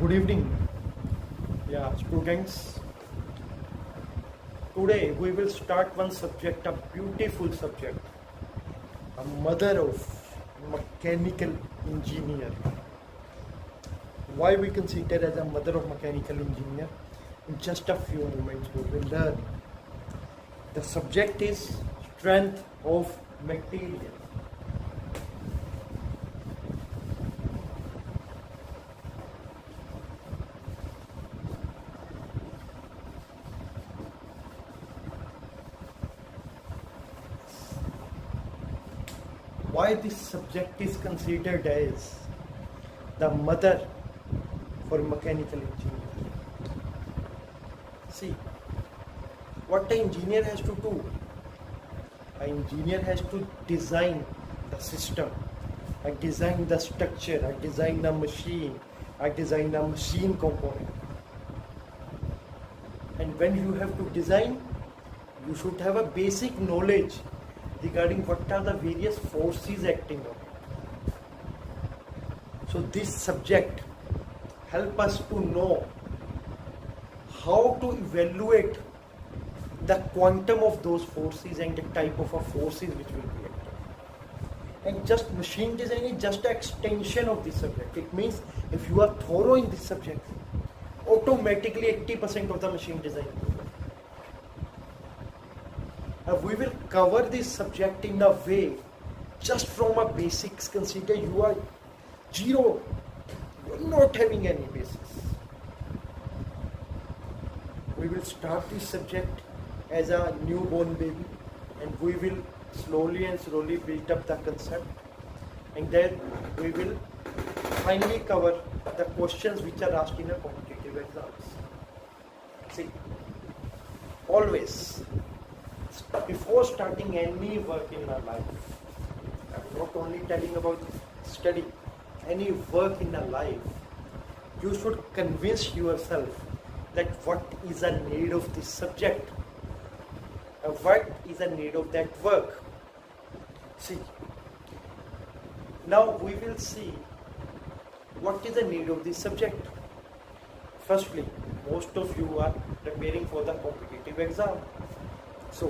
Good evening, students. Today we will start one subject, a beautiful subject, a mother of mechanical engineer. Why we consider as a mother of mechanical engineer? In just a few moments we will learn. The subject is strength of material. Why this subject is considered as the mother for mechanical engineer? See, what an engineer has to do? An engineer has to design the system, I design the structure, I design the machine, I design the machine component. And when you have to design, you should have a basic knowledge regarding what are the various forces acting on it. So this subject help us to know how to evaluate the quantum of those forces and the type of forces which will be acting. And just machine design is just an extension of this subject. It means if you are thorough in this subject, automatically 80% of the machine design. We will cover this subject in a way, just from a basics. Consider you are zero, you are not having any basis. We will start this subject as a newborn baby, and we will slowly build up the concept, and then we will finally cover the questions which are asked in a competitive exams. See, always before starting any work in our life, I'm not only telling about study, any work in our life, you should convince yourself that what is the need of this subject, what is the need of that work. See, now we will see what is the need of this subject. Firstly, most of you are preparing for the competitive exam. So,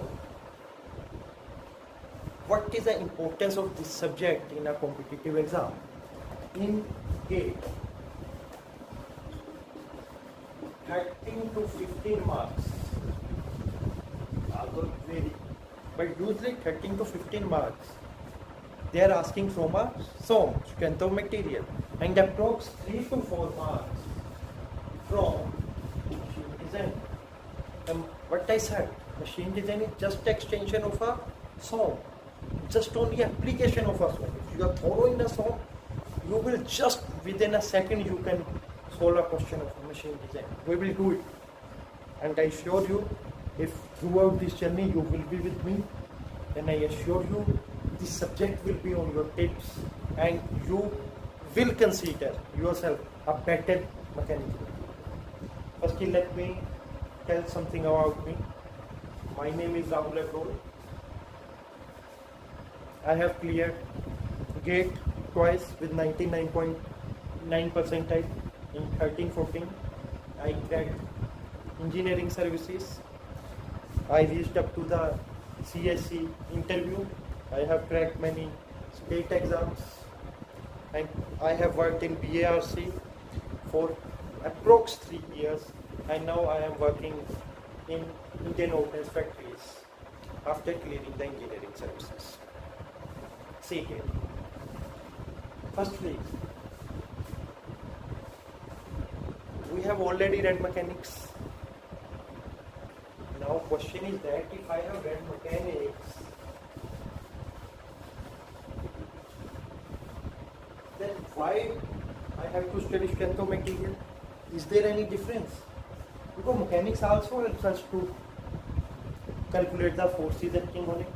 what is the importance of this subject in a competitive exam? In GATE, 13 to 15 marks vary, but usually 13 to 15 marks they are asking from a SOM, strength of material, and approx 3 to 4 marks from machine design. What I said, machine design is just extension of a SOM, just only application of a SOM. If you are thorough in the SOM, you will just within a second you can solve a question of machine design. We will do it, and I assure you, if throughout this journey you will be with me, then I assure you this subject will be on your tips, and you will consider yourself a better mechanic. Firstly, let me tell something about me. My name is Rahul Abrol. I have cleared GATE twice with 99.9 percentile in 13-14. I cracked engineering services. I reached up to the CSC interview. I have cracked many state exams, and I have worked in BARC for approx 3 years, and now I am working in Indian Ordnance Factories after clearing the engineering services. See here. Firstly, we have already read mechanics. Now question is that if I have read mechanics, then why I have to study strength of material? Is there any difference? Because mechanics also helps us to calculate the forces acting on it.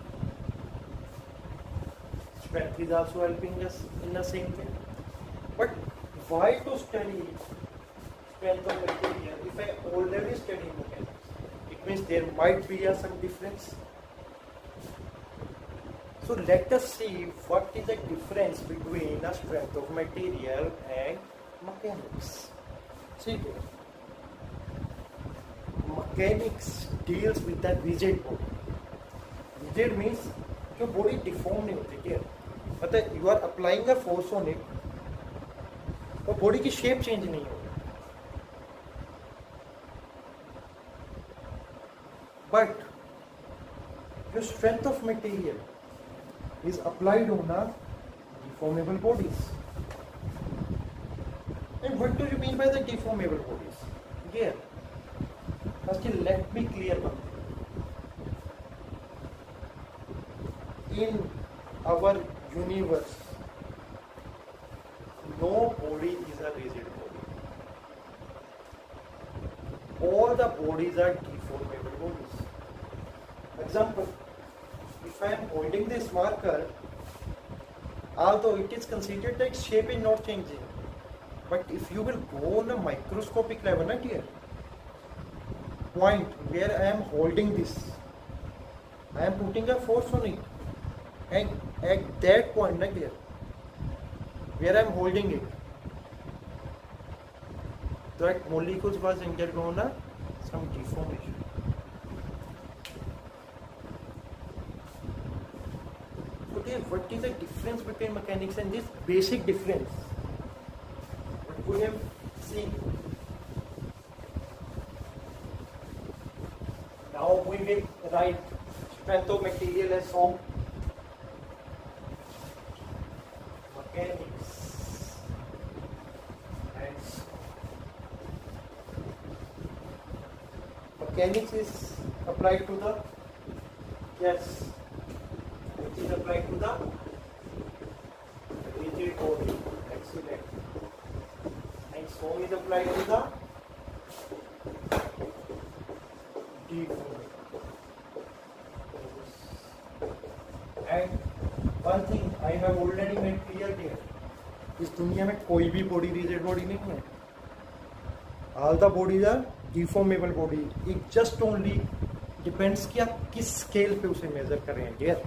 Strength is also helping us in the same way. But why to study strength of material if I already study mechanics? It means there might be some difference. So let us see what is the difference between the strength of material and mechanics. See here. Mechanics deals with the rigid body. Rigid means your body deform नहीं होती क्या? मतलब you are applying a force on it, और body की shape change नहीं होगी. But your strength of material is applied on a deformable bodies. And what do you mean by the deformable bodies? Here, first let me clear one thing. In our universe, no body is a rigid body. All the bodies are deformable bodies. Example, if I am holding this marker, although it is considered that its shape is not changing, but if you will go on a microscopic level, not here, point where I am holding this, I am putting a force on it, and at that point, not here, where I am holding it, that molecules was undergone some deformation. Okay, what is the difference between mechanics and this basic difference? What we have seen. Now we will write strength of material as form. Mechanics and mechanics is applied to the, yes, it is applied to the rigid body. Excellent. And so is applied to the deformable. And one thing I have already made clear here, इस दुनिया में कोई भी body rigid body नहीं है. All the bodies are deformable body. It just only depends कि आप किस स्केल पे उसे मेजर कर रहे हैं. Dear,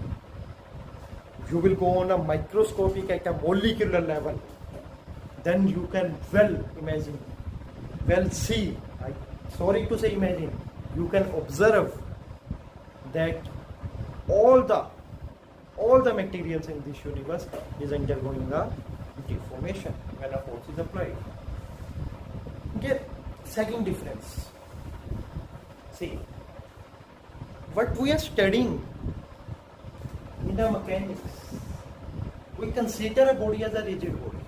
you will go on a microscopic at a molecular level. Then you can well imagine, well see. Sorry to say imagine. You can observe that all the materials in this universe is undergoing a deformation when a force is applied. Okay, second difference. See, what we are studying in the mechanics, we consider a body as a rigid body.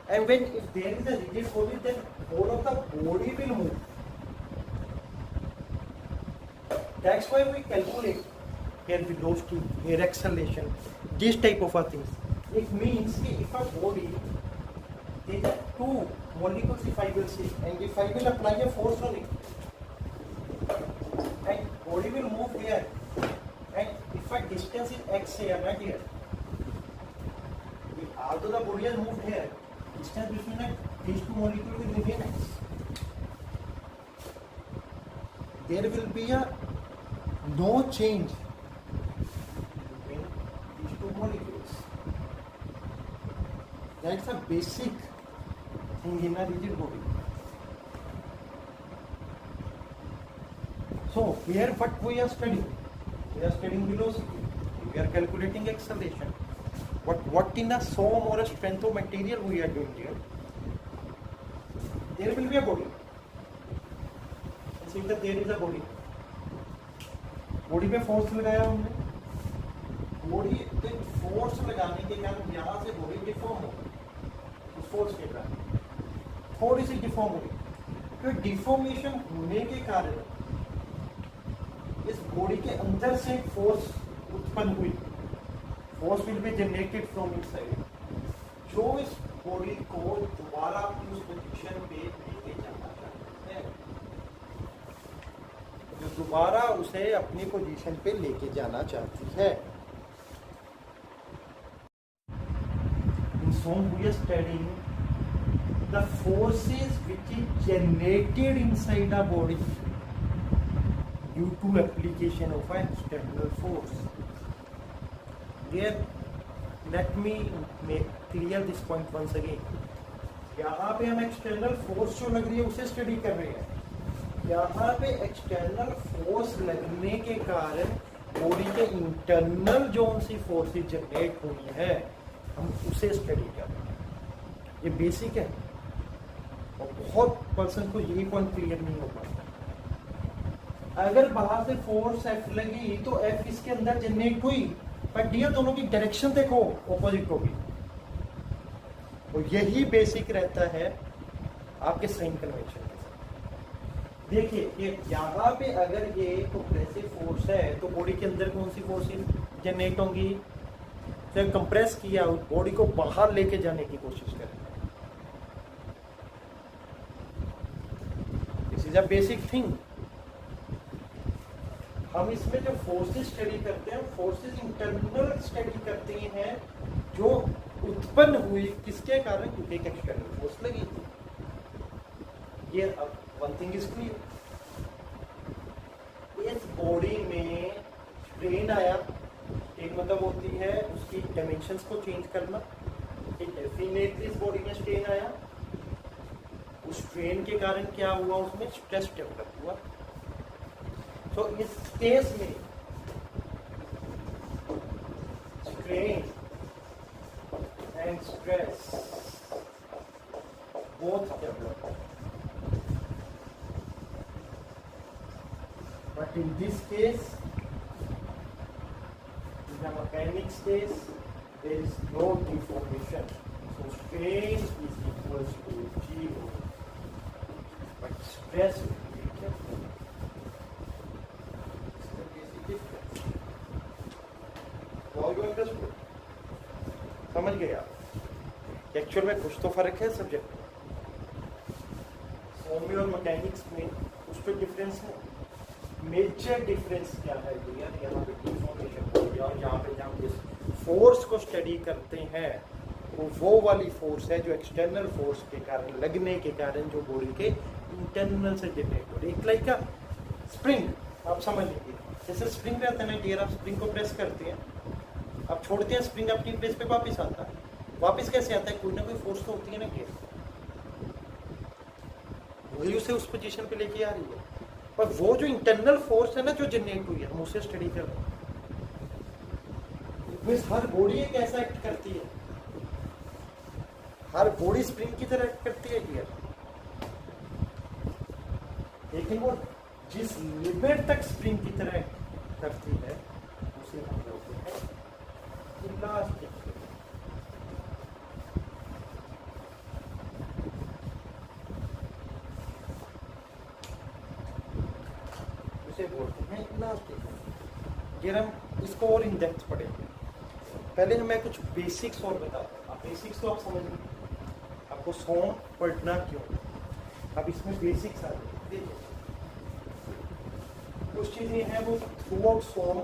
And when if there is a rigid body, then whole of the body will move. That's why we calculate air velocity, air acceleration, this type of a things. It means if a body, there are two molecules, if I will say, and if I will apply a force on it, and body will move here, and if a distance is x here, not here, although the body has moved here, distance between these two molecules will remain x. There will be a no change between these two molecules. That's a basic thing in a rigid body. So here what we are studying? We are studying velocity. We are calculating acceleration. What in a sum or a strength of material we are doing here? There will be a body. See that there is a body. Body पे force लगाया हमने, body पे force लगाने के कारण यहाँ से body deform हो गई. उस फोर्स के कारण थोड़ी सी डिफॉर्म हो गई. तो डिफॉर्मेशन होने के कारण इस बॉडी के अंदर से फोर्स उत्पन्न हुई. Force will be generated from inside, जो इस बॉडी को दोबारा अपनी उस पोजीशन पे लेके जाना चाहते हैं, जो दोबारा उसे अपनी पोजीशन पे लेके जाना चाहती है. In some we are studying the forces which is generated inside a body due to application of an external force. Here, let me make clear this point once again. यहाँ पे हम एक्सटर्नल फोर्स जो लग रही है उसे study कर रहे हैं। यहाँ पे एक्सटर्नल फोर्स लगने के कारण बॉडी के इंटरनल जो सी फोर्सेस जनरेट हुई है हम उसे स्टडी कर रहे हैं। ये बेसिक है और बहुत पर्सन को यही पॉइंट क्लियर नहीं हो पाता। अगर बाहर से फोर्स एफ लगी तो एफ इसके अंदर जनरेट हुई, पर डियर दोनों की डायरेक्शन देखो ऑपोजिट होगी। और यही बेसिक रहता है आपके साइन कन्वेंशन के साथ। देखिए ये यहाँ पे अगर ये कंप्रेसिव फोर्स है तो बॉडी के अंदर कौन सी फोर्सेस जनरेट होंगी? जब कंप्रेस किया बॉडी को बाहर लेके जाने की कोशिश करें। This is a basic thing. हम इसमें जो फोर्सेस स्टडी करते हैं फोर्सेस इंटरनल स्टडी करते हैं जो उत्पन्न हुई किसके कारण? क्योंकि एक एक्सटर्नल फोर्स लगी थी। ये अब वन थिंग इज क्लियर, इस बॉडी में स्ट्रेन आया, एक मतलब होती है उसकी डायमेंशंस को चेंज करना। डेफिनेटली इस बॉडी में स्ट्रेन आया, उस स्ट्रेन के कारण क्या हुआ? उसमें स्ट्रेस डेवलप हुआ। तो इस केस में strain and stress both develop, but in this case in the mechanics case there is no deformation, so strain is equals to 0, but stress will be different. समझ गए आप? एक्चुअल में कुछ तो फर्क है सब्जेक्ट में, होमी और मैकेनिक्स में उस पर डिफरेंस है। मेजर डिफरेंस क्या है भैया? यहाँ पे डिफॉर्मेशन हो गया, यहाँ पे जहाँ जिस फोर्स को स्टडी करते हैं वो वाली फोर्स है जो एक्सटर्नल फोर्स के कारण लगने के कारण जो बॉडी के इंटरनल से जनरेट हो रही है। लाइक का स्प्रिंग आप समझ लीजिए, जैसे स्प्रिंग रहता है ना डियर, आप स्प्रिंग को प्रेस करते हैं, आप छोड़ते हैं, स्प्रिंग अपनी प्लेस पे वापस आता है। वापस कैसे आता है? कोई ना कोई फोर्स तो होती है ना डियर, वही उसे उस पोजीशन पे लेके आ रही है। पर वो जो इंटरनल फोर्स है ना जो जनरेट हुई है हम उसे स्टडी कर रहे हैं। हर बॉडी एक ऐसा एक्ट करती है, हर बॉडी स्प्रिंग की तरह एक्ट करती है डियर, लेकिन वो जिस लिमिट तक स्प्रिंग की तरह एक्ट करती है उसे हम बोलते हैं इलास्टिक। बोलते हैं इलास्टिक। हम इसको और इन डेप्थ पढ़ेंगे। पहले मैं कुछ बेसिक्स और बताता हूँ। आप बेसिक्स तो आप समझ लीजिए, आपको सॉम पढ़ना क्यों। अब इसमें बेसिक्स आ गए, कुछ चीजें हैं वो थ्रू आउट सॉम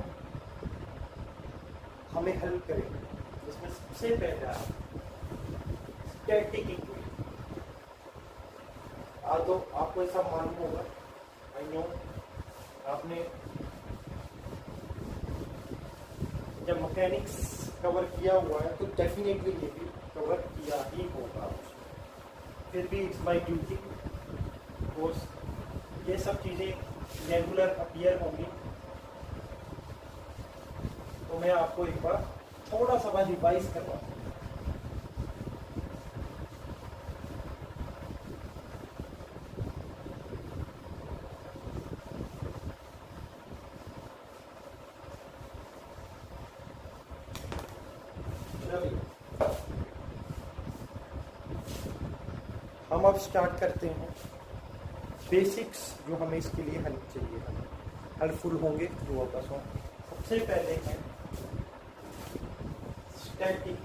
हमें हेल्प करेंगे। इसमें सबसे पहला स्टैटिक इक्वेशन। तो आपको ऐसा मालूम होगा, आई नो आपने जब मैकेनिक्स कवर किया हुआ है तो डेफिनेटली ये भी कवर किया ही होगा। फिर भी इट्स माय ड्यूटी, कोर्स ये सब चीज़ें रेगुलर अपीयर होंगी, तो मैं आपको एक बार थोड़ा सा रिवाइज करवा दूँ। हम अब स्टार्ट करते हैं बेसिक्स जो हमें इसके लिए हेल्प चाहिए, हमें हेल्पफुल होंगे जो वापस हो। सबसे पहले है स्टैटिक।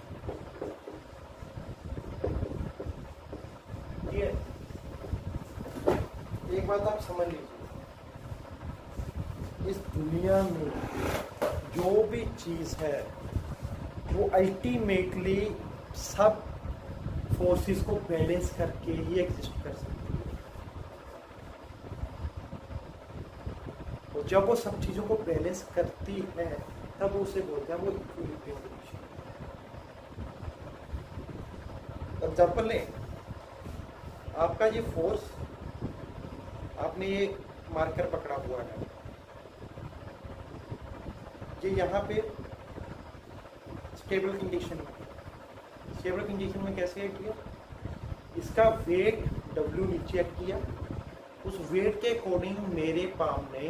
एक बात आप समझ लीजिए, इस दुनिया में जो भी चीज़ है वो अल्टीमेटली सब फोर्सेस को बैलेंस करके ही एग्जिस्ट कर सकती है। और जब वो सब चीज़ों को बैलेंस करती है तब उसे बोलते हैं वो इक्विलिब्रियम कंडीशन। एग्जाम्पल लें, आपका ये फोर्स, आपने ये मार्कर पकड़ा हुआ है, ये यहाँ पे स्टेबल कंडीशन में कैसे एक्ट किया, इसका वेट W नीचे एक्ट किया, उस वेट के अकॉर्डिंग मेरे पाम ने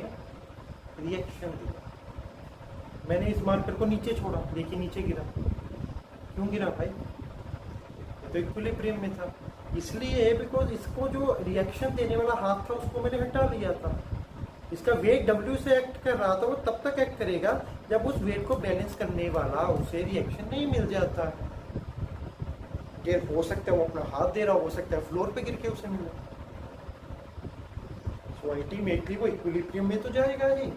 रिएक्शन दिया। मैंने इस मार्कर को नीचे छोड़ा, देखिए नीचे गिरा। क्यों गिरा भाई? ये तो इक्विलिब्रियम में था, इसलिए बिकॉज इसको जो रिएक्शन देने वाला हाथ था उसको मैंने हटा दिया था। इसका वेट W से एक्ट कर रहा था, वो तब तक एक्ट करेगा जब उस वेट को बैलेंस करने वाला उसे रिएक्शन नहीं मिल जाता। ये हो सकता है वो अपना हाथ दे रहा हो सकता है फ्लोर पे गिर के उसे मिला। सो अल्टीमेटली वो इक्विलिब्रियम में तो जाएगा ही।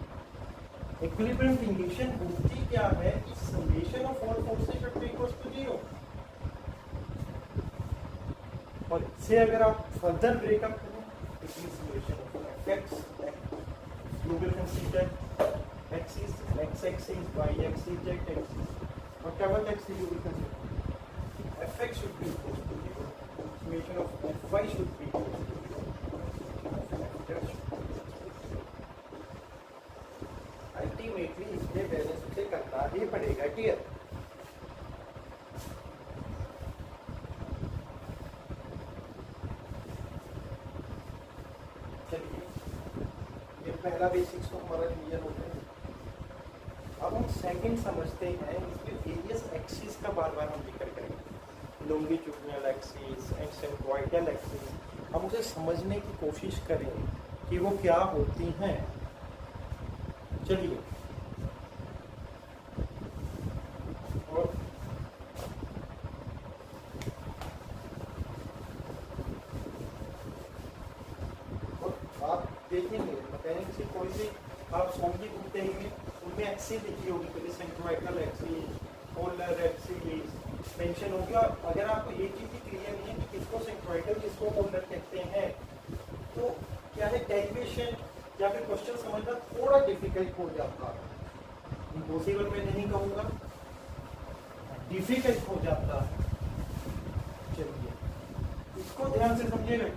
इक्विलिब्रियम कंडीशन होती क्या है कि summation of all forces should be equal to 0। और इससे अगर आप फर्दर ब्रेकअप करें, it means summation of FX, you will consider axis, x-axis, y-axis, z-axis, whatever axis you will consider. Fx should be equal to 0. Summation of fy should be equal to 0. Ultimately, इसके balance से करना ही पड़ेगा। Clear? पहला basics तो हमारा clear हो गया। अब हम सेकंड समझते हैं, इसमें वेरियस एक्सिस का बार बार हम जिक्र करेंगे, longitudinal axis and centroidal axis. हम उसे समझने की कोशिश करें कि वो क्या होती हैं। चलिए, और आप देखेंगे मैकेनिक्स की कोई भी आप सोम की बुक देंगे, उनमें एक्सिस लिखी होगी, पहले centroidal axis, polar axis mention होगी। और अगर आपको ये चीज़ भी क्लियर नहीं है कि किसको सेंट्रोइडल किसको पोलर कहते हैं, तो क्या है डेरिवेशन या फिर क्वेश्चन समझना थोड़ा डिफिकल्ट हो जाता है। इम्पॉसिबल मैं नहीं कहूँगा, डिफिकल्ट हो जाता है। चलिए, इसको ध्यान से समझिएगा।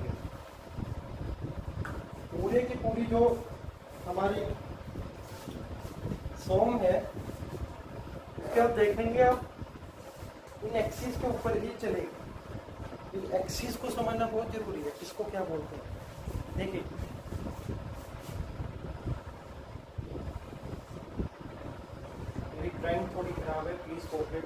पूरे की पूरी जो हमारी सॉन्ग है उसके आप देखेंगे, आप इन एक्सिस के ऊपर ही चलेगा। इस एक्सिस को समझना बहुत जरूरी है, किसको क्या बोलते हैं। देखिए, मेरी ड्राइंग थोड़ी खराब है, प्लीज कोऑपरेट।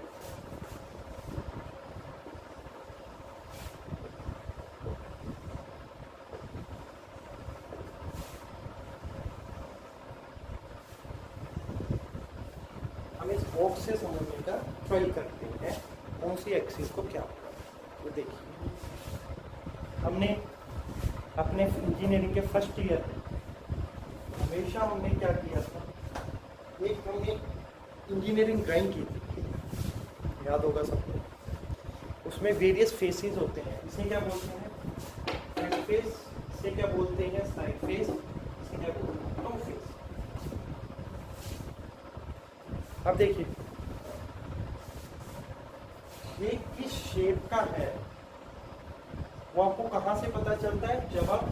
बॉक्स से समझने का ट्राई करते हैं कौन सी एक्सिस को क्या होगा। तो देखिए, हमने अपने इंजीनियरिंग के फर्स्ट ईयर में हमेशा हमने क्या किया था, एक हमने इंजीनियरिंग ड्राइंग की थी, याद होगा सबको। उसमें वेरियस फेसेस होते हैं, इसे क्या बोलते हैं फ्रंट फेस, इसे क्या बोलते हैं साइड फेस, इसे क्या बोलते हैं टॉप फेस। अब देखिए, ये किस शेप का है वो आपको कहां से पता चलता है, जब आप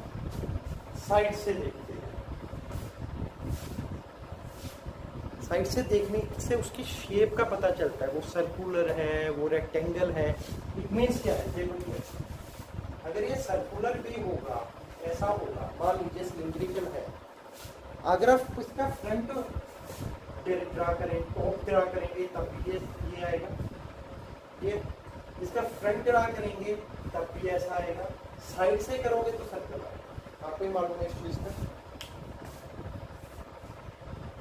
साइड से देखते हैं। साइड से देखने से उसकी शेप का पता चलता है, वो सर्कुलर है, वो रेक्टेंगल है। इट मीन्स क्या है, देखो अगर ये सर्कुलर भी होगा, ऐसा होगा, मान लीजिए सिलिंड्रिकल है, अगर आप इसका फ्रंट ड्रा करें, टॉप ड्रा करेंगे तब भी ये आएगा, ये इसका फ्रंट ड्रा करेंगे तब भी ऐसा आएगा, साइड से करोगे तो सर्कल आएगा। आपको ही मालूम है इस चीज का।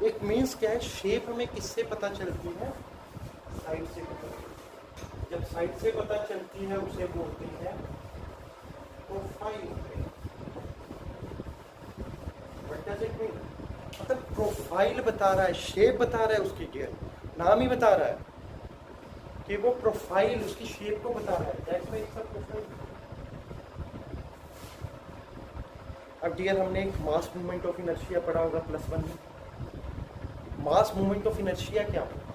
एक मीन्स क्या है, शेप हमें किससे पता चलती है, साइड से पता चलती है। जब साइड से पता चलती है उसे बोलते हैं profile. What does it mean? मतलब प्रोफाइल बता रहा है, शेप बता रहा है उसकी, डियर नाम ही बता रहा है कि वो प्रोफाइल उसकी शेप को बता रहा है। That's why it's a profile. अब डियर हमने एक मास मूवमेंट ऑफ इनर्शिया पढ़ा होगा +1 में। मास मूवमेंट ऑफ इनर्शिया क्या होगा,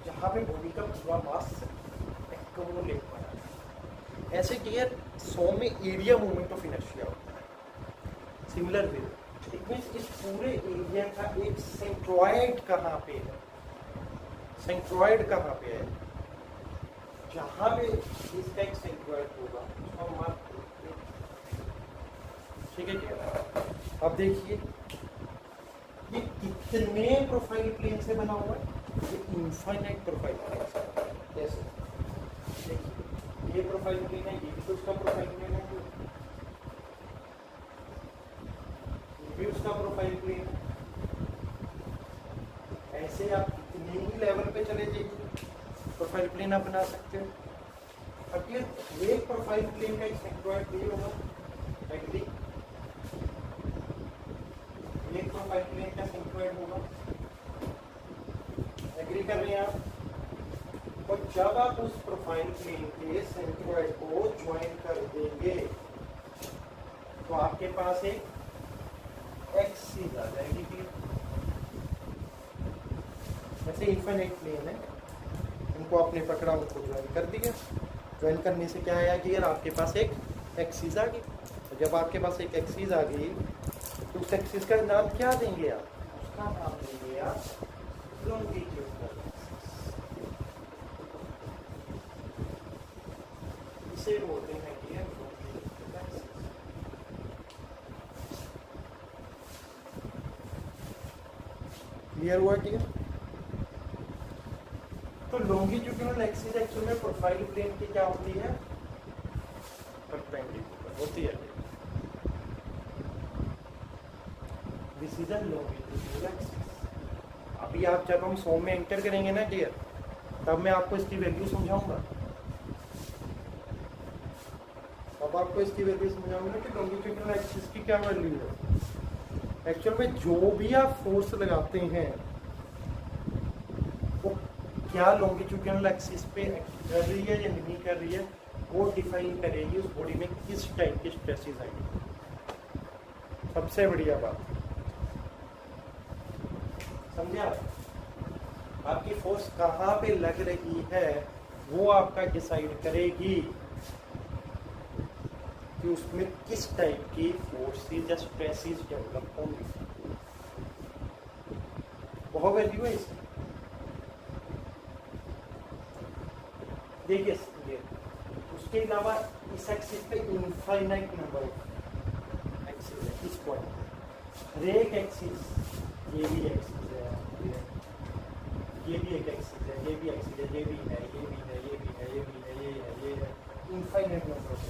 जहाँ पे बॉडी का पूरा मास एक्यूमुलेट हो रहा है। ऐसे डियर 100 में एरिया मोमेंट ऑफ इनर्शिया होता है। सिमिलर वे इट मीन्स इस पूरे एरिया का एक सेंट्रॉइड कहाँ पे है, सेंट्रॉइड कहाँ पे है, जहाँ पे इसका एक सेंट्रॉइड होगा उसको हम मार्क करेंगे। ठीक है क्या? अब देखिए ये कितने प्रोफाइल प्लेन से बना हुआ है, ये इनफाइनाइट प्रोफाइल प्लेन से बना है। कैसे? देखिए ये प्रोफाइल प्लेन है, ये भी तो उसका प्रोफाइल प्लेन है, ये भी उसका प्रोफाइल प्लेन है। ऐसे आप कितने ही लेवल पे चले जाइए प्रोफाइल प्लेन आप बना सकते हो। अब ये प्रोफाइल प्लेन का एक सेंट्रॉइड भी होगा, एग्री? एक प्रोफाइल प्लेन का सेंट्रॉइड होगा, एग्री कर रहे हैं आप? और जब आप उस प्रोफाइल प्लेन के सेंट्रॉइड को ज्वाइन कर देंगे तो आपके पास एक एक्सिस आ जाएगी प्लेन। ऐसे इनफाइनाइट प्लेन है, इनको आपने पकड़ा, उनको ज्वाइन कर दिया। ज्वाइन करने से क्या आया कि यार आपके पास एक एक्सिस आ गई। तो जब आपके पास एक एक्सिस आ गई तो उस एक्सिस का नाम क्या देंगे आप? उसका नाम देंगे आप लॉन्गिट्यूडनल एक्सिस। इसे बोलते हैं कि लॉन्गिट्यूडनल एक्सिस। क्लियर हुआ? ठीक है। तो लॉन्गिट्यूडनल एक्सिस एक्चुअल में प्रोफाइल प्लेन की क्या होती है? परपेंडिकुलर होती है। This is a longitudinal axis. अभी आप जब हम 100 में एंटर करेंगे ना डियर, तब मैं आपको इसकी वैल्यू समझाऊंगा। अब आपको इसकी वैल्यू समझाऊंगा कि लॉन्गिट्यूडनल एक्सिस की क्या वैल्यू है। एक्चुअल में जो भी आप फोर्स लगाते हैं वो क्या लॉन्गिट्यूडनल एक्सिस पे एक्ट कर रही है या नहीं कर रही है, वो डिफाइन करेगी उस बॉडी में किस टाइप के स्ट्रेसेस आएंगे। सबसे बढ़िया बात समझे आप? आपकी फोर्स कहाँ पे लग रही है वो आपका डिसाइड करेगी कि उसमें किस टाइप की फोर्सेस या स्ट्रेसेस डेवलप होंगी। बहुत वैल्यू है इसकी। देखिए उसके अलावा इस एक्सिस पे इनफाइनाइट नंबर ऑफ एक्सिस है। इस पॉइंट हर एक एक्सिस, ये भी एक्सिस है, ये भी एक एक्सिस है, ये भी एक्सिस है, ये भी है, ये भी है, ये भी है, ये भी है, ये है, ये है, इनफाइनाइट नंबर ऑफ।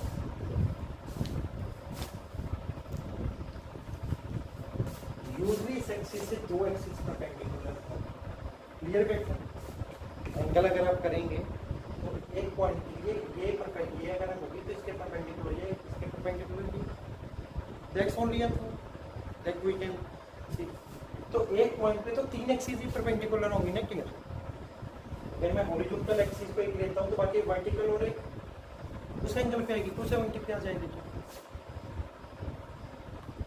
यूजली इस एक्सिस से दो एक्सिस परपेंडिकुलर है। क्लियर बेटा? एंगल अगर आप करेंगे तो एक पॉइंट के लिए ये अगर होगी तो इसके परपेंडिकुलर, ये इसके परपेंडिकुलर भी। That's only a truth that we can see. तो एक पॉइंट पे तो तीन एक्सिस ही परपेंडिकुलर होंगी ना। क्लियर? अगर मैं हॉरिजॉन्टल एक्सिस को एक लेता हूं तो बाकी वर्टिकल और एक उस एंगल पे आएगी, 270 पे आ जाएगी।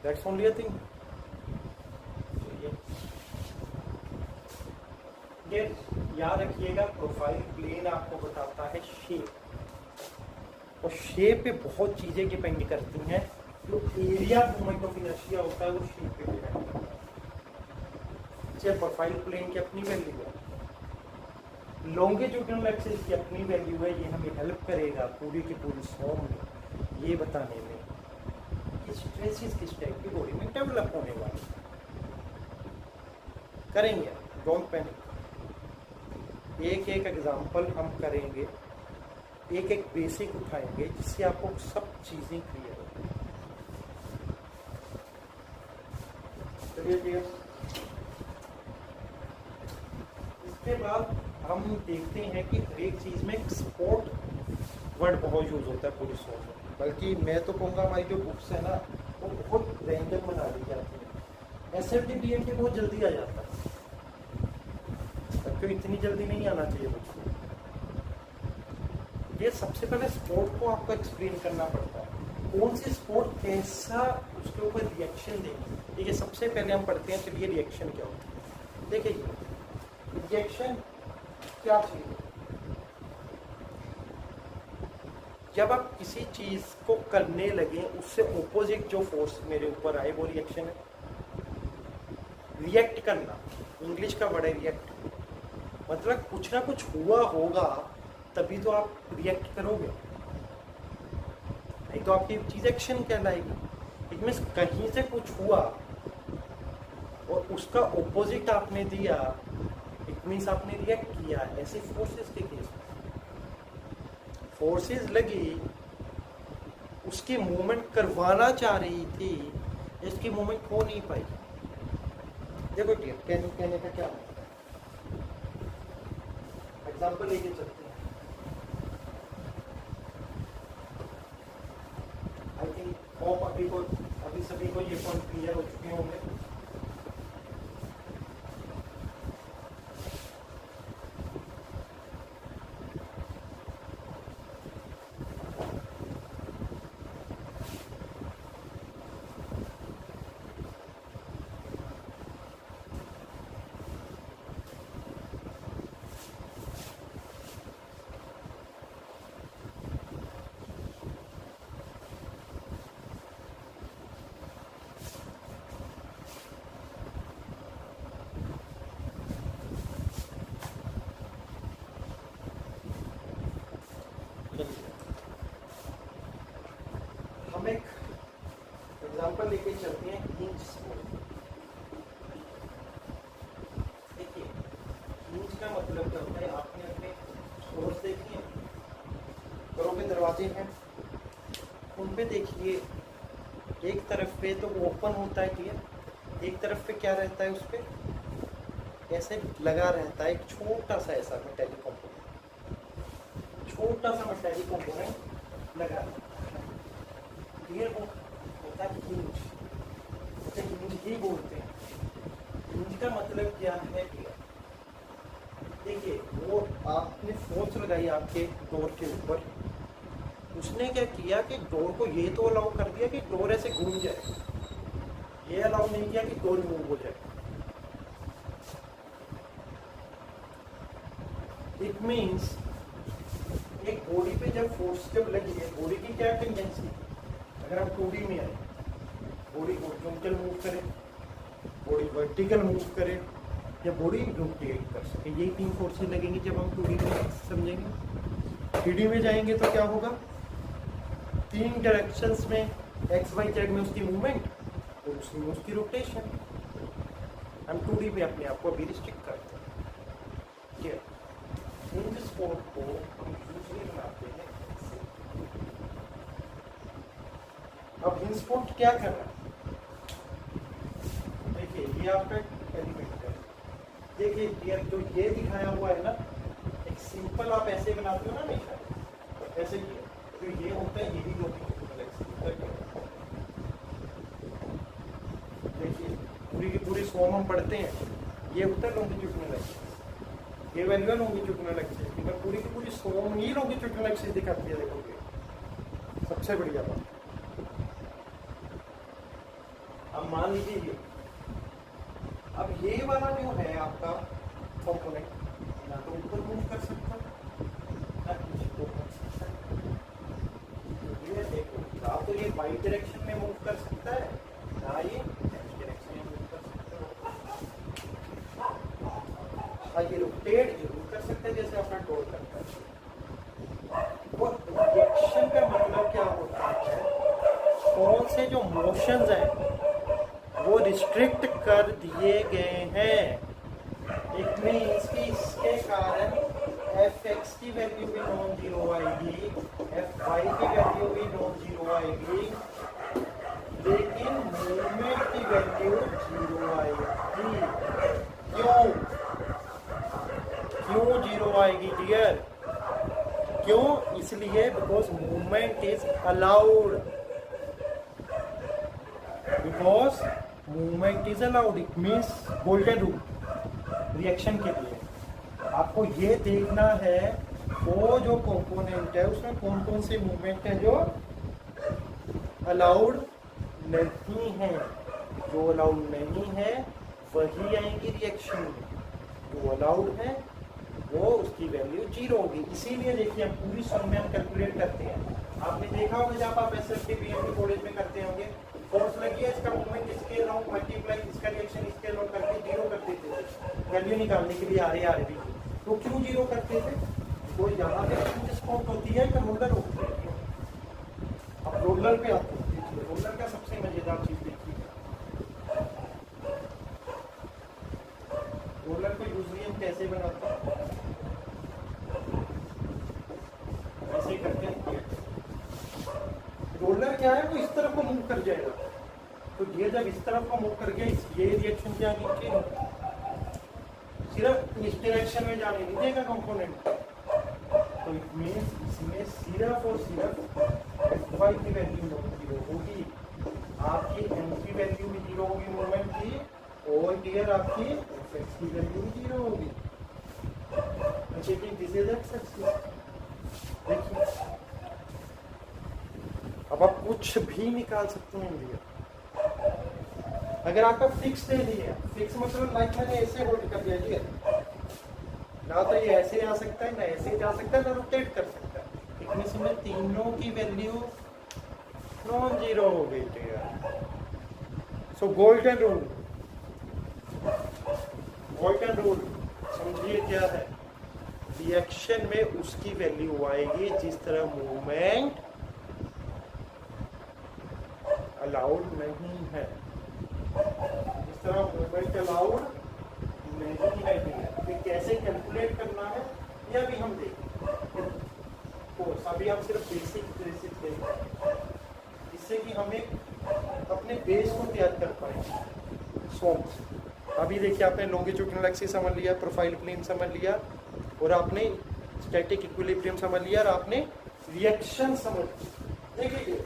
That's only a thing. याद रखिएगा प्रोफाइल प्लेन आपको बताता है शेप, और शेप पे बहुत चीजें डिपेंड करती हैं। जो एरिया मोमेंट ऑफ इनर्शिया होता है वो शेप पे डिपेंड करता है। चाहे प्रोफाइल प्लेन की अपनी वैल्यू है, लॉन्गिट्यूडनल एक्सिस की अपनी वैल्यू है। ये हमें हेल्प करेगा पूरी की पूरी फॉर्म में ये बताने में कि स्ट्रेसेस किस टाइप की बॉडी में डेवलप होने वाली करेंगे। Don't panic. एक एक एग्जाम्पल हम करेंगे, एक एक बेसिक उठाएंगे जिससे आपको सब चीजें क्लियर हो। चलिए इसके बाद हम देखते हैं कि हर एक चीज में स्पोर्ट वर्ड बहुत यूज होता है पूरी सोच में। बल्कि मैं तो कहूँगा हमारी जो बुक्स है ना वो बहुत रैंडम बना दी जाती है। एसएफटी पीएमटी बहुत जल्दी आ जाता है, तो इतनी जल्दी नहीं आना चाहिए मुझको। ये सबसे पहले स्पोर्ट को आपको एक्सप्लेन करना पड़ता है, कौन सी स्पोर्ट कैसा उसके ऊपर रिएक्शन देगी। देखिए सबसे पहले हम पढ़ते हैं, चलिए रिएक्शन क्या होता है। देखिए रिएक्शन क्या चीज है? जब आप किसी चीज को करने लगे उससे ऑपोजिट जो फोर्स मेरे ऊपर आए वो रिएक्शन है। रिएक्ट करना, इंग्लिश का वर्ड है रिएक्ट, मतलब कुछ ना कुछ हुआ होगा तभी तो आप रिएक्ट करोगे, नहीं तो आपकी चीज एक्शन कहलाएगी। इट मीन्स कहीं से कुछ हुआ और उसका ऑपोजिट आपने दिया, इट मीन्स आपने रिएक्ट किया। ऐसे फोर्सेस के केस में फोर्सेस लगी, उसकी मूवमेंट करवाना चाह रही थी, इसकी मूवमेंट हो नहीं पाई। देखो डियर, कहने का क्या मतलब है, एग्जांपल लेके चलते हैं। आई थिंक होप अभी सभी को ये पॉइंट क्लियर हो चुके होंगे। हम एक एग्जांपल लेके चलते हैं हिंज स्पोर्ट। देखिए हिंज का मतलब क्या होता है, आपने अपने डोर्स देखी हैं, घरों के दरवाजे हैं, उन पे देखिए एक तरफ पे तो ओपन होता है क्लियर, एक तरफ पे क्या रहता है, उस पे ऐसे लगा रहता है एक छोटा सा ऐसा मेटेलिक कंपोनेंट, छोटा सा मेटेलिक कंपोनेंट लगा रहता है। क्लियर होता है हिंज, उसे हिंज ही बोलते हैं। हिंज का मतलब क्या है क्लियर, देखिए वो आपने फोर्स लगाई आपके डोर के ऊपर, उसने क्या किया कि डोर को ये तो अलाउ कर दिया कि डोर ऐसे घूम जाए, ये अलाउ नहीं किया कि डोर मूव हो जाए। इट मीन्स एक बॉडी पे जब फोर्स जब लगी है, बॉडी की क्या टेंडेंसी, अगर हम 2D में आए, बॉडी हॉरिजॉन्टल मूव करे, बॉडी वर्टिकल मूव करे या बॉडी रोटेट कर सके, यही 3 फोर्सेस लगेंगी जब हम 2D में समझेंगे। 3D में जाएंगे तो क्या होगा, 3 डायरेक्शंस में एक्स वाई जेड में उसकी मूवमेंट और उसमें उसकी रोटेशन। हम 2D में अपने आप को अभी रिस्ट्रिक्ट करते हैं। हिंज स्पोर्ट को हम यूजली बनाते हैं ऐसे। अब हिंज स्पोर्ट क्या कर रहा है, देखिए ये आपका एलिमेंट है, देखिए ये जो ये दिखाया हुआ है ना, एक सिंपल आप ऐसे बनाते हो ना हमेशा, तो ऐसे किया तो ये होता है, ये भी लॉन्गिट्यूडिनल एक्सिस। देखिए पूरी की पूरी फॉर्म हम पढ़ते हैं, ये होता है लॉन्गिट्यूडिनल एक्सिस, ये वैल्यू है लॉन्गिट्यूडिनल एक्सिस की, मैं पूरी की पूरी फॉर्म ही लॉन्गिट्यूडिनल एक्सिस दिखाती है। देखोगे सबसे बढ़िया बात, अब मान लीजिए ये, अब ये वाला जो है आपका कंपोनेंट, ना तो ऊपर मूव कर सकता ना नीचे मूव कर सकता है, ये देखो ना तो ये वाई डायरेक्शन में मूव कर सकता है, ना ये एक्स डायरेक्शन में मूव कर सकता है। ये रोटेट जरूर कर सकते हैं जैसे अपना डोर करता है। और रिएक्शन का मतलब क्या होता है, कौन से जो मोशंस हैं वो रिस्ट्रिक्ट कर दिए गए हैं। इट मीन्स कि इसके कारण एफ एक्स की वैल्यू भी नॉन जीरो आएगी, एफ वाई की वैल्यू भी नॉन जीरो आएगी, लेकिन मूवमेंट की वैल्यू जीरो आएगी। क्यों क्यों जीरो आएगी डियर, क्यों, इसलिए because movement is allowed, because movement is allowed. It means golden rule reaction के लिए आपको ये देखना है वो जो कंपोनेंट है उसमें कौन कौन सी मूवमेंट है जो अलाउड नहीं है, जो अलाउड नहीं है वही आएंगी रिएक्शन में, जो अलाउड है वो उसकी वैल्यू जीरो होगी। इसीलिए देखिए हम पूरी सम में हम कैलकुलेट करते हैं आपने देखा होगा जब आप एसएफटी बीएमटी कॉलेज में करते होंगे, फोर्स लगी है, इसका मूवमेंट स्केल आउट मल्टीप्लाई इसका रिएक्शन स्केल आउट करके जीरो कर देते थे वैल्यू निकालने के लिए आर बी। तो क्यों जीरो करते थे? वो यहाँ पे स्पॉट होती है कि रोलर होती है। अब रोलर पे आते हैं, देखिए रोलर का सबसे मजेदार चीज देखिए, रोलर को यूजली हम कैसे बनाते हैं, ऐसे करते हैं। रोलर क्या है, वो इस तरफ को मूव कर जाएगा, तो ये जब इस तरफ को मूव कर गया, ये रिएक्शन क्या नीचे सिर्फ इस डायरेक्शन में जाने नहीं देगा कंपोनेंट। तो इट मींस इसमें सिर्फ और सिर्फ y की वैल्यू जीरो होगी, आपकी m की वैल्यू भी जीरो होगी मोमेंट की, और डियर आपकी x की वैल्यू भी जीरो होगी। Checking this is x. देखिए अब आप कुछ भी निकाल सकते हैं इंडिया। अगर आपका फिक्स दे दिया, फिक्स मतलब लाइक मैंने ऐसे होल्ड कर दिया जी, ना तो ये ऐसे आ सकता है, ना ऐसे जा सकता है, ना रोटेट कर सकता है। इतने समय तीनों की वैल्यू नॉन जीरो हो गई थी यार। सो गोल्डन रूल, गोल्डन रूल समझिए क्या है, रिएक्शन में उसकी वैल्यू आएगी जिस तरह मूवमेंट अलाउड नहीं है, इस तरह मूवमेंट अलाउड नहीं है। तो कैसे कैलकुलेट करना है यह भी हम देखेंगे। तो अभी हम सिर्फ बेसिक देखेंगे, इससे कि हमें अपने बेस को तैयार कर पाएंगे। सो अभी देखिए आपने लॉन्गिट्यूडिनल एक्सिस समझ लिया, प्रोफाइल प्लेन समझ लिया, और आपने स्टैटिक इक्विलिब्रियम समझ लिया, और आपने रिएक्शन समझ लिया। देखिए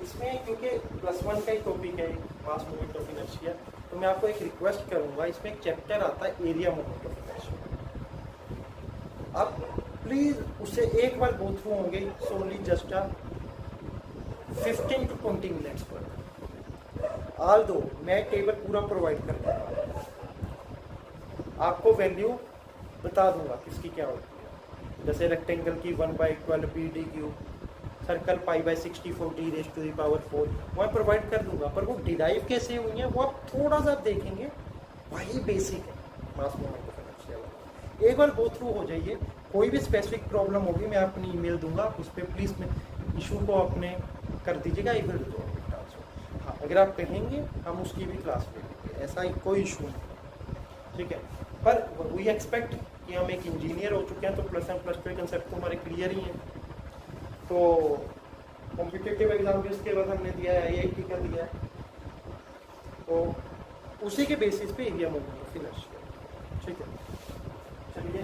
इसमें क्योंकि +1 का ही टॉपिक है मास मोमेंट ऑफ इनर्शिया, तो मैं आपको एक रिक्वेस्ट करूंगा, इसमें एक चैप्टर आता है एरिया मोमेंट ऑफ इनर्शिया, आप प्लीज उसे एक बार गो थ्रू होंगे, सोनली जस्ट 15 to 20 मिनट्स पर। ऑल दो मैं टेबल पूरा प्रोवाइड कर दूंगा, आपको वैल्यू बता दूंगा किसकी क्या होती है, जैसे रेक्टेंगल की 1/12 BD3, सर्कल π/64 d⁴ मैं प्रोवाइड कर दूंगा, पर वो डिराइव कैसे हुई है वो आप थोड़ा सा देखेंगे, वही बेसिक है मास मोमेंट ऑफ इनर्शिया। एक बार गो थ्रू हो जाइए, कोई भी स्पेसिफिक प्रॉब्लम होगी मैं अपनी ईमेल दूंगा, उस पर प्लीज में इशू को अपने कर दीजिएगा, I will do it also. हाँ अगर आप कहेंगे हम उसकी भी क्लास ले लेंगे, ऐसा कोई इशू नहीं, ठीक है। पर वी एक्सपेक्ट कि हम एक इंजीनियर हो चुके हैं, तो +1 +2 के कंसेप्ट तो हमारे क्लियर ही हैं। तो कॉम्पिटिटिव एग्जाम भी उसके बाद हमने दिया है, IIT का दिया है, तो उसी के बेसिस पे एरिया मोमेंट ऑफ इनर्शिया, ठीक है। चलिए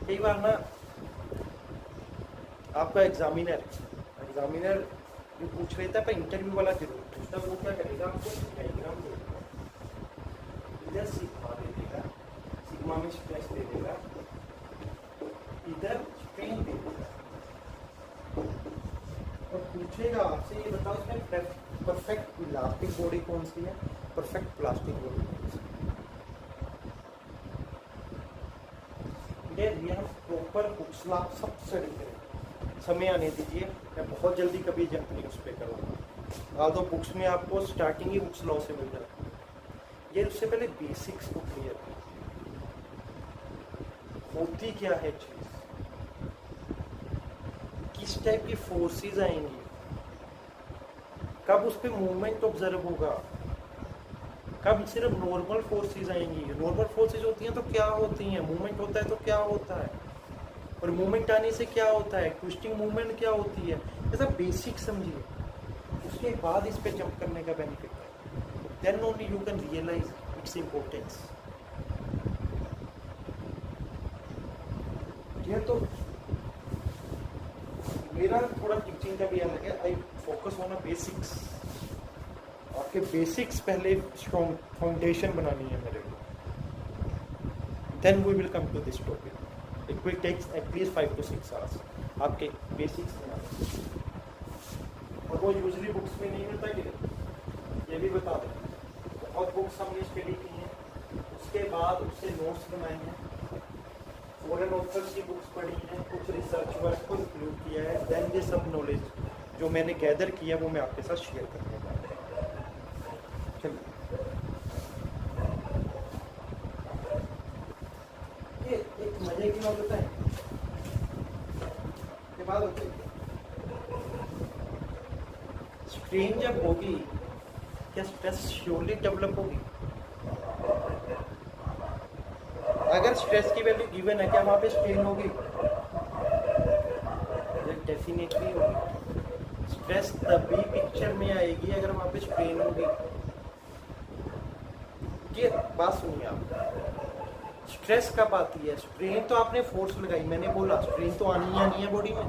कई बार ना आपका एग्जामिनर जो पूछ लेता है, पर इंटरव्यू वाला जरूर पूछता, वो क्या करेगा, आपको डायग्राम दे देगा, इधर सिग्मा दे देगा, सिग्मा में स्ट्रेस दे देगा, इधर स्ट्रेन दे देगा, और पूछेगा आपसे ये बताओ इसमें परफेक्ट इलास्टिक बॉडी कौन सी है, परफेक्ट प्लास्टिक बॉडी कौन सी है। ये हम प्रॉपर बुक्स सब स्टडी करें, समय आने दीजिए, मैं बहुत जल्दी कभी जंप नहीं उस पर करूँगा। आधो बुक्स में आपको स्टार्टिंग ही बुक्स लॉ से मिल जाता है, ये उससे पहले बेसिक्स को क्लियर होती क्या है चीज, किस टाइप की फोर्सेस आएंगी, कब उस पर मूवमेंट ऑब्जर्व होगा, कब सिर्फ नॉर्मल फोर्सेस आएंगी। नॉर्मल फोर्सेस होती हैं तो क्या होती हैं, मूवमेंट होता है तो क्या होता है, और मूवमेंट आने से क्या होता है, ट्विस्टिंग मूवमेंट क्या होती है, ऐसा बेसिक समझिए, उसके बाद इस पे जंप करने का बेनिफिट है, then only you can realise its importance. ये तो मेरा थोड़ा टीचिंग का भी अलग है, आई फोकस ऑन बेसिक्स आपके बेसिक्स पहले स्ट्रॉन्ग फाउंडेशन बनानी है मेरे को, then we will come to this topic. It will takes at least 5 to 6 hours आपके बेसिक्स बनाने, और वो यूजली बुक्स में नहीं मिलता कि ये भी बता दें। बहुत बुक्स हमने स्टडी की हैं, उसके बाद उससे नोट्स बनाए हैं, फॉरेन ऑथर्स की बुक्स पढ़ी हैं, कुछ रिसर्च वर्क को इंक्लूड किया है, देन ये सब नॉलेज जो मैंने गैदर किया वो मैं आपके साथ शेयर करने जा रहा हूँ। चलिए, ये एक मजे की बात बताएं, ये बात होती है स्ट्रेन जब होगी क्या स्ट्रेस श्योरली डेवलप होगी? अगर स्ट्रेस की वैल्यू गिवन है क्या वहाँ पे स्ट्रेन होगी? डेफिनेटली होगी। स्ट्रेस तभी पिक्चर में आएगी अगर वहाँ पे स्ट्रेन होगी। ये बात सुनिए आप, स्ट्रेस कब आती है? स्ट्रेन तो आपने फोर्स लगाई, मैंने बोला स्ट्रेन तो आनी ही आनी है बॉडी में।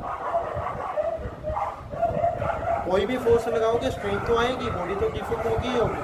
कोई भी फोर्स लगाओगे स्ट्रेन तो आएगी, बॉडी तो डिफेक्ट होगी ही होगी।